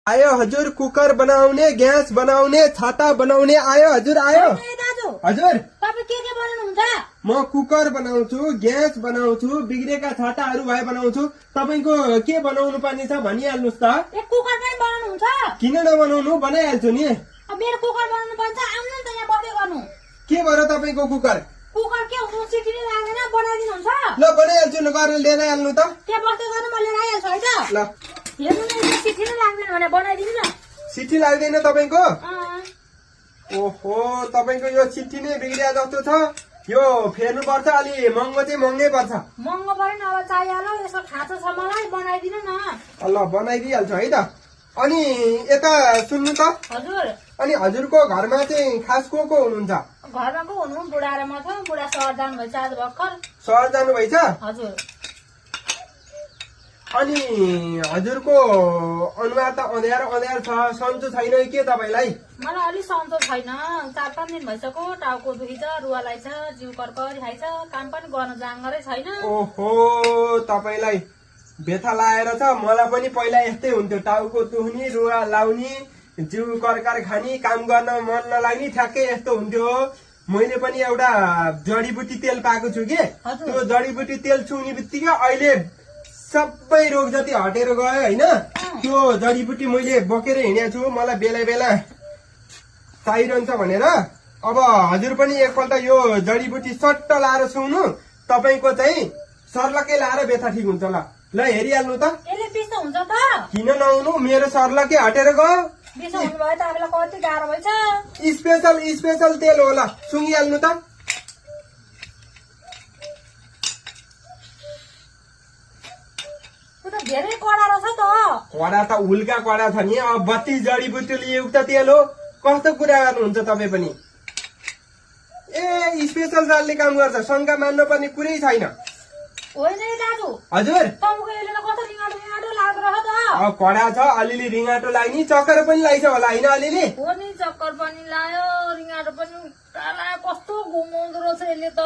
आयो हजुर, कुकर बनाउने, ग्यास बनाउने, छाता बनाउने आयो हजुर, आयो हजुर। तपाईं के बनाउनुहुन्छ? म कुकर बनाउँछु, ग्यास बनाउँछु, बिग्रेका छाताहरू भए बनाउँछु। तपाईको के बनाउनु पर्ने छ भनिहाल्नुहोस् त। कुकर पनि बनाउनुहुन्छ? किन नबनाउनु, बनाइहाल्छु नि। मेरो कुकर बनाउनु पर्छ, आउनु नि त यहाँ बढ्दै गर्नु। के भयो तपाईको कुकर? कुकर के हुन्छ, सिटी नै लाग्दैन, बनाइदिनुहुन्छ? ल बनाइहाल्छु, न गरेर लिएर आइहाल्नु त। त्यहाँ बस्दै गर्नु, म लिएर आइहाल्छु है त। ल हेर्नु न, सिटी नै लाग्दैन भने बनाइदिनु न। सिटी लाग्दैन तपाईको? ओहो, तपाईको यो सिटी नै बिग्रिया जस्तो छ। यो फेर्नु पर्छ, अलि महँगो चाहिँ महँगै पर्छ। महँगो परेन, अब चाहिहाल्यो, यसो खाँचो छ मलाई, बनाइदिनु न। ल बनाइदिइहाल्छु है त। अनि यता सुन्नु त। हजुर। अनि हजुरको घरमा चाहिँ खास को हुनुहुन्छ? घरमा को हुनु, बुढा र म छ। बुढा सहर जानुभएछ आज भर्खर। सहर जानुभएछ? हजुर। अनि हजुरको अनुहार त अँध्यारो अँध्यारो छ, सन्चो छैन के तपाईँलाई? मलाई अलि सन्चो छैन, 4-5 दिन भइसक्यो। टाउको दुखिन्छ, रुवा लाग्छ, जिउ कर्करी खाइछ, काम पनि गर्न जाँगरै छैन। ओहो, तपाईँलाई बेथा लागेर छ। मलाई पनि पहिला यस्तै हुन्थ्यो, टाउको दुख्ने, रुवा लाउने, जिउ कर्कर खाने, काम गर्न मन नलाग्ने, ठ्याक्कै यस्तो हुन्थ्यो। मैले पनि एउटा जडीबुटी तेल पाएको छु कि, त्यो जडीबुटी तेल छुने बित्तिकै अहिले सबै रोग जति हटेर गयो होइन। त्यो जडीबुटी मैले बोकेर हिँडेको छु, मलाई बेला बेला चाहिरहन्छ भनेर। अब हजुर पनि एकपल्ट यो जडीबुटी सट्ट लाएर सुन्नु, तपाईँको चाहिँ सर्लकै लाएर बेथा ठिक हुन्छ। ल हेरिहाल्नु त। यसले बिस हुन्छ त? किन नहुनु, मेरो सर्लकै हटेर गयो। बिस हुनुभयो त, हामीलाई कति गाह्रो भएछ। स्पेशल तेल होला, सुँगिहाल्नु त। धेरै कडा रहेछ त। कडा त उल्का कडा छ नि। अब 32 जडीबुटीले युक्त तेल हो, कस्तो कुरा गर्नुहुन्छ तपाईँ पनि। ए स्पेशल जालले काम गर्छ, शङ्का मान्नु पर्ने कुरै छैन। होइन दाजु। हजुर। तपाईँको यसले त कस्तो रिङ्गाटो लाग्दो रहेछ त। अब कडा छ, अलिअलि रिङ्गाटो लाग्ने, चक्कर पनि लाग्छ होला होइन अलिअलि? हो नि, चक्कर पनि लाग्यो, रिङ्गाटो पनि कस्तो घुमाउँदो रहेछ यसले त।